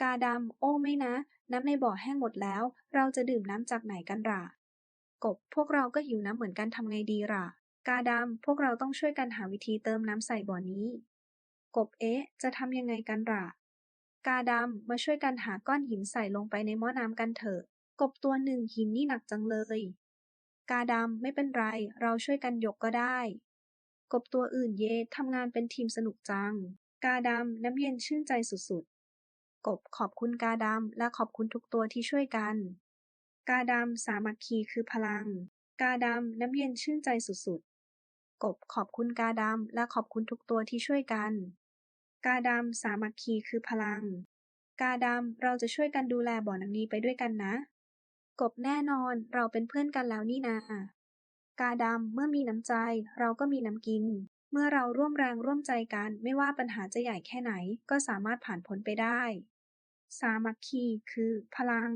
กาดำโอ้ไม่นะน้ำในบ่อแห้งหมดแล้วเราจะดื่มน้ำจากไหนกันล่ะกบพวกเราก็หิวน้ำเหมือนกันทำไงดีล่ะกาดำพวกเราต้องช่วยกันหาวิธีเติมน้ำใส่บ่อนี้กบเอ๊ะจะทำยังไงกันล่ะกาดำมาช่วยกันหาก้อนหินใส่ลงไปในหม้อน้ำกันเถอะกบตัวหนึ่งหินนี่หนักจังเลยกาดำไม่เป็นไรเราช่วยกันยกก็ได้กบตัวอื่นเย่ทำงานเป็นทีมสนุกจังกาดำน้ำเย็นชื่นใจสุดๆ กบขอบคุณกาดำและขอบคุณทุกตัวที่ช่วยกันกาดำสามัคคีคือพลังกาดำน้ำเย็นชื่นใจสุดๆกบขอบคุณกาดำและขอบคุณทุกตัวที่ช่วยกันกาดำสามัคคีคือพลังกาดำเราจะช่วยกันดูแลบ่อน้ำนี้ไปด้วยกันนะกบแน่นอนเราเป็นเพื่อนกันแล้วนี่นากาดำเมื่อมีน้ำใจเราก็มีน้ำกินเมื่อเราร่วมแรงร่วมใจกันไม่ว่าปัญหาจะใหญ่แค่ไหนก็สามารถผ่านพ้นไปได้ สามัคคีคือพลัง